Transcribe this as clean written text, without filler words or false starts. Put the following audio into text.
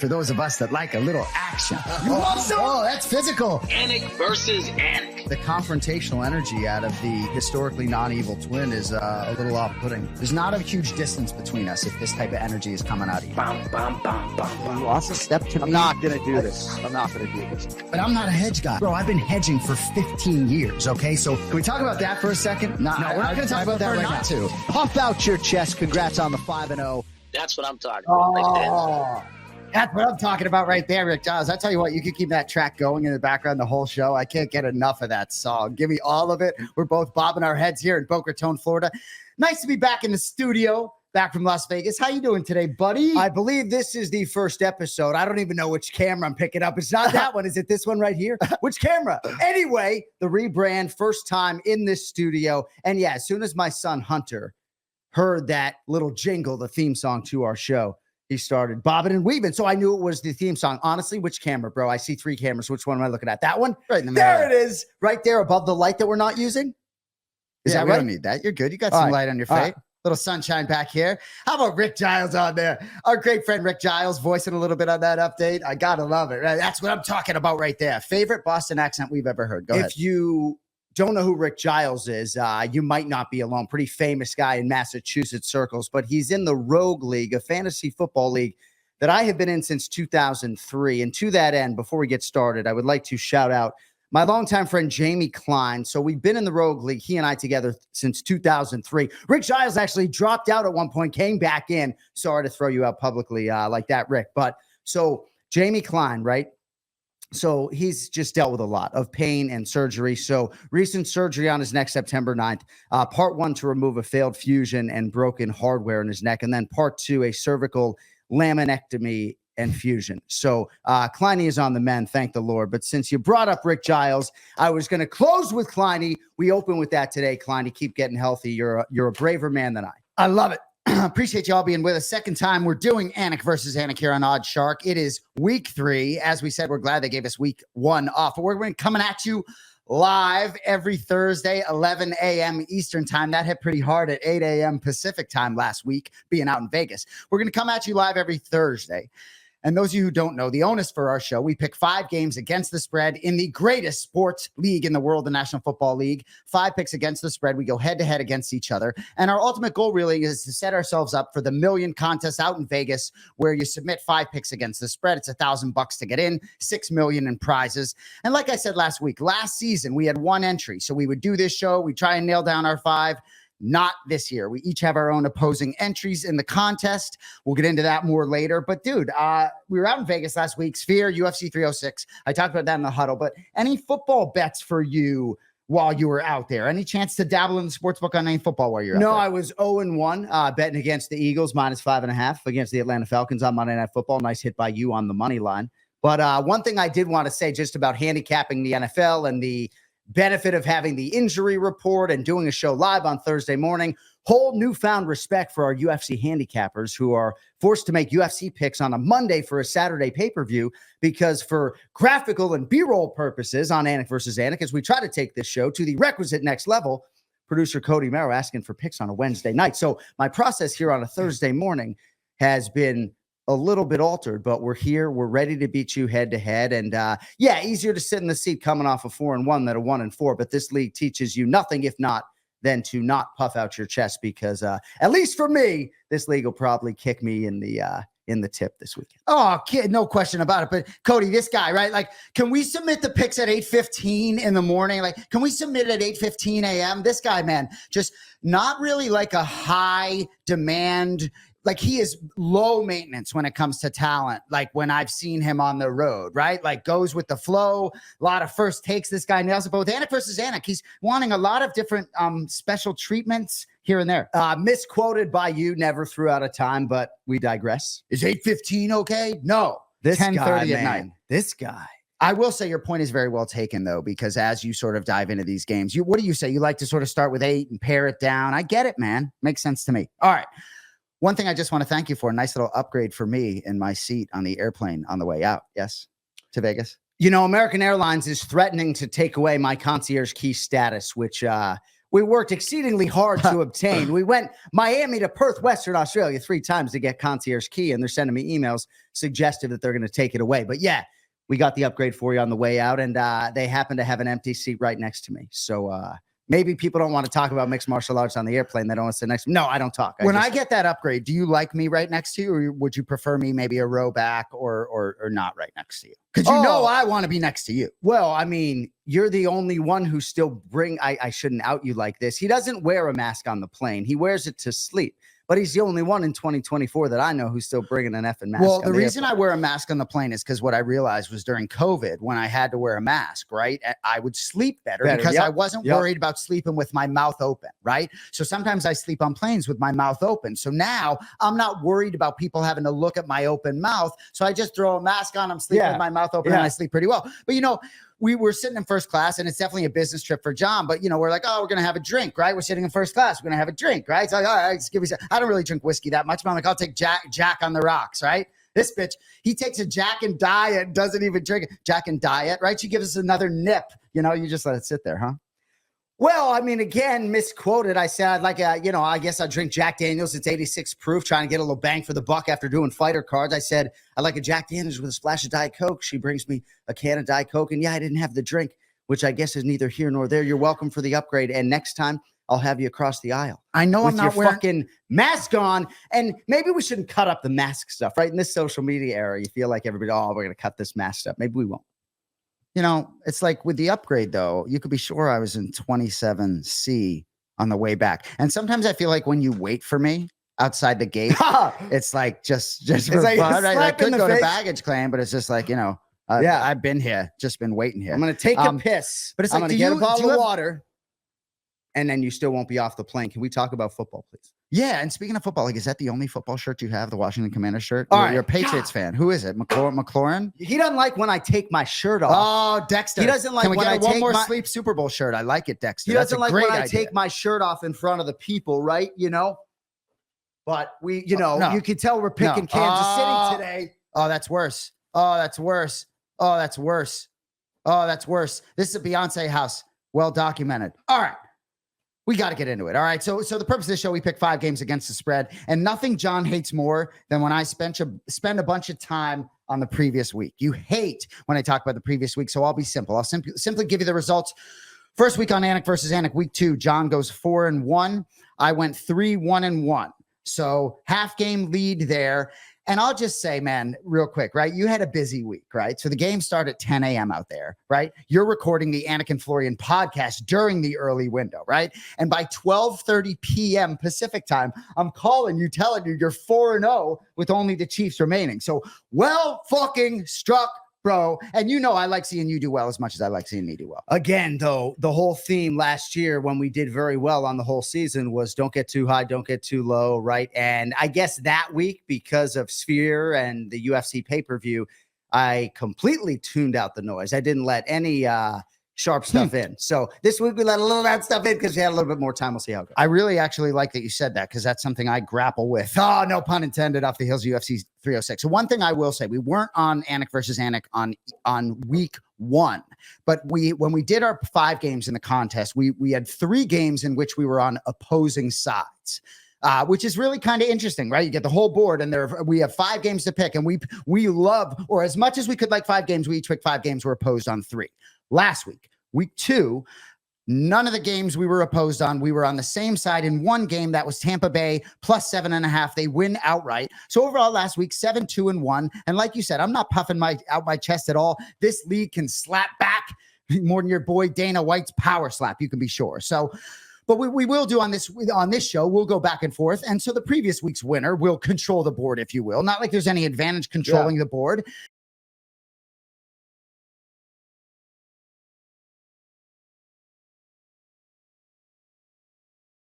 For those of us that like a little action. You want some? Oh, that's physical. Anik versus Anik. The confrontational energy out of the historically non-evil twin is a little off-putting. There's not a huge distance between us if this type of energy is coming out of you. Bam, bam, bam, bam, bam. You lost a step to me. I'm not going to do this. I'm not going to do this. But I'm not a hedge guy. Bro, I've been hedging for 15 years, okay? So can we talk about that for a second? No, we're not going to talk about that right now. Puff out your chest. Congrats on the 5-0. That's what I'm talking about right there. That's what I'm talking about right there, Rick Giles. I tell you what, you could keep that track going in the background the whole show. I can't get enough of that song. Give me all of it. We're both bobbing our heads here in Boca Raton, Florida. Nice to be back in the studio, back from Las Vegas. How you doing today, buddy? I believe this is the first episode. I don't even know which camera I'm picking up. It's not that one. Is it this one right here? Which camera? Anyway, the rebrand, first time in this studio. And yeah, as soon as my son Hunter heard that little jingle, the theme song to our show, he started bobbing and weaving. So I knew it was the theme song. Honestly, which camera, bro? I see 3 cameras. Which one am I looking at? That one? Right in the middle. There it is. Right there above the light that we're not using. Is that right? We don't need that. You're good. You got some light on your face. Little sunshine back here. How about Rick Giles on there? Our great friend Rick Giles voicing a little bit on that update. I got to love it. Right? That's what I'm talking about right there. Favorite Boston accent we've ever heard. Go ahead. If you don't know who Rick Giles is, you might not be alone. Pretty famous guy in Massachusetts circles, but he's in the Rogue League, a fantasy football league that I have been in since 2003. And to that end, before we get started, I would like to shout out my longtime friend, Jamie Klein. So we've been in the Rogue League, he and I together since 2003. Rick Giles actually dropped out at one point, came back in. Sorry to throw you out publicly like that, Rick. But so Jamie Klein, right? So he's just dealt with a lot of pain and surgery. So recent surgery on his neck, September 9th, part 1 to remove a failed fusion and broken hardware in his neck. And then part 2, a cervical laminectomy and fusion. So Kleiny is on the mend, thank the Lord. But since you brought up Rick Giles, I was going to close with Kleiny. We open with that today, Kleiny. Keep getting healthy. You're a braver man than I. I love it. Appreciate y'all being with us. Second time we're doing Anik versus Anik here on Odd Shark. It is week 3. As we said, we're glad they gave us week 1 off. But we're coming at you live every Thursday, 11 a.m. Eastern time. That hit pretty hard at 8 a.m. Pacific time last week, being out in Vegas. We're going to come at you live every Thursday. And those of you who don't know, the onus for our show, we pick 5 games against the spread in the greatest sports league in the world, the National Football League. 5 picks against the spread. We go head-to-head against each other. And our ultimate goal really is to set ourselves up for the million contest out in Vegas, where you submit 5 picks against the spread. It's $1,000 to get in, $6 million in prizes. And like I said last season, we had 1 entry. So we would do this show. We try and nail down our 5. Not this year. We each have our own opposing entries in the contest. We'll get into that more later. But, dude, we were out in Vegas last week. Sphere, UFC 306. I talked about that in the huddle. But any football bets for you while you were out there? Any chance to dabble in the sportsbook on any football while you're out there? No, I was 0-1 betting against the Eagles, -5.5 against the Atlanta Falcons on Monday Night Football. Nice hit by you on the money line. But one thing I did want to say just about handicapping the NFL and the benefit of having the injury report and doing a show live on Thursday morning, whole newfound respect for our UFC handicappers who are forced to make UFC picks on a Monday for a Saturday pay-per-view, because for graphical and B-roll purposes on Anik versus Anik, as we try to take this show to the requisite next level, producer Cody Merrow asking for picks on a Wednesday night. So my process here on a Thursday morning has been a little bit altered, but we're here. We're ready to beat you head to head. And easier to sit in the seat coming off a 4-1 than a 1-4. But this league teaches you nothing if not than to not puff out your chest, because at least for me, this league will probably kick me in the tip this weekend. Oh, kid, no question about it. But Cody, this guy, right? Like, can we submit the picks at 8:15 in the morning? Like, can we submit at 8:15 a.m.? This guy, man, just not really like a high demand. Like, he is low maintenance when it comes to talent. Like, when I've seen him on the road, right? Like, goes with the flow, a lot of first takes. This guy nails it. But with Anik versus Anik, he's wanting a lot of different special treatments here and there. Misquoted by you, never threw out a time, but we digress. Is 8:15 okay? No. This 10:30 at night. This guy. I will say your point is very well taken, though, because as you sort of dive into these games, what do you say? You like to sort of start with 8 and pare it down. I get it, man. Makes sense to me. All right. One thing I just want to thank you for, a nice little upgrade for me in my seat on the airplane on the way out. Yes, to Vegas. You know, American Airlines is threatening to take away my concierge key status, which we worked exceedingly hard to obtain. We went Miami to Perth, Western Australia 3 times to get concierge key, and they're sending me emails suggestive that they're going to take it away. But yeah, we got the upgrade for you on the way out, and they happen to have an empty seat right next to me. So maybe people don't want to talk about mixed martial arts on the airplane. They don't want to sit next to me. No, I don't talk. When I get that upgrade, do you like me right next to you, or would you prefer me maybe a row back or not right next to you? Because you know I want to be next to you. Well, I mean, you're the only one who still I shouldn't out you like this. He doesn't wear a mask on the plane. He wears it to sleep. But he's the only one in 2024 that I know who's still bringing an effing mask. Well, the reason I wear a mask on the plane is because what I realized was during COVID, when I had to wear a mask, right, I would sleep better because I wasn't worried about sleeping with my mouth open, right? So sometimes I sleep on planes with my mouth open. So now I'm not worried about people having to look at my open mouth. So I just throw a mask on, I'm sleeping with my mouth open, and I sleep pretty well. But, you know, we were sitting in first class, and it's definitely a business trip for John, but, you know, we're like, oh, we're going to have a drink, right? We're sitting in first class. We're going to have a drink, right? So, all right, just give me some. I don't really drink whiskey that much, but I'm like, I'll take Jack on the rocks, right? This bitch, he takes a Jack and Diet, doesn't even drink it. Jack and Diet, right? She gives us another nip. You know, you just let it sit there, huh? Well, I mean, again, misquoted. I said, I'd like I guess I'd drink Jack Daniels. It's 86 proof, trying to get a little bang for the buck after doing fighter cards. I said, I'd like a Jack Daniels with a splash of Diet Coke. She brings me a can of Diet Coke. And yeah, I didn't have the drink, which I guess is neither here nor there. You're welcome for the upgrade. And next time I'll have you across the aisle. I know I'm not wearing fucking mask on. And maybe we shouldn't cut up the mask stuff, right? In this social media era, you feel like everybody, we're going to cut this mask stuff. Maybe we won't. You know, it's like with the upgrade, though, you could be sure I was in 27C on the way back. And sometimes I feel like when you wait for me outside the gate, it's like just for like fun, right? I could go to baggage claim, but it's just like, you know, I've been here, just been waiting here. I'm going to take a piss. But it's like, get a bottle of water, and then you still won't be off the plane. Can we talk about football, please? Yeah, and speaking of football, like, is that the only football shirt you have, the Washington Commanders shirt? You're a Patriots fan. Who is it? McLaurin? He doesn't like when I take my shirt off. Oh, Dexter. He doesn't like when I take one more sleep Super Bowl shirt. I like it, Dexter. He doesn't like when I take my shirt off in front of the people, right? You know? But we, you know, you can tell we're picking Kansas City today. Oh, that's worse. Oh, that's worse. Oh, that's worse. Oh, that's worse. This is a Beyonce house. Well documented. All right. We got to get into it. All right. So the purpose of this show, we pick 5 games against the spread, and nothing John hates more than when I spend a bunch of time on the previous week. You hate when I talk about the previous week. So I'll be simple. I'll simply give you the results. First week on Anik versus Anik, week 2, John goes 4-1. I went 3-1-1. So half game lead there. And I'll just say, man, real quick, right? You had a busy week, right? So the game started at 10 a.m. out there, right? You're recording the Anik and Florian podcast during the early window, right? And by 12:30 p.m. Pacific time, I'm calling you, telling you you're 4-0 with only the Chiefs remaining. So well fucking struck, bro. And you know I like seeing you do well as much as I like seeing me do well. Again, though, the whole theme last year when we did very well on the whole season was don't get too high, don't get too low, right? And I guess that week, because of Sphere and the UFC pay-per-view, I completely tuned out the noise. I didn't let any sharp stuff in. So this week we let a little of that stuff in because we had a little bit more time. We'll see how it goes. I really actually like that you said that because that's something I grapple with. Oh, no pun intended, off the heels of UFC 306. So one thing I will say, we weren't on Anik versus Anik on week 1, but when we did our 5 games in the contest, we had 3 games in which we were on opposing sides. Which is really kind of interesting, right? You get the whole board, and we have 5 games to pick, and we love, or as much as we could like 5 games, we each picked 5 games. We're opposed on 3. Last week 2, none of the games we were opposed on. We were on the same side in one game. That was Tampa Bay plus 7.5. They win outright. So overall, last week 7-2-1. And like you said, I'm not puffing out my chest at all. This league can slap back more than your boy Dana White's power slap. You can be sure. So. But we will do on this show, we'll go back and forth. And so the previous week's winner will control the board, if you will. Not like there's any advantage controlling the board.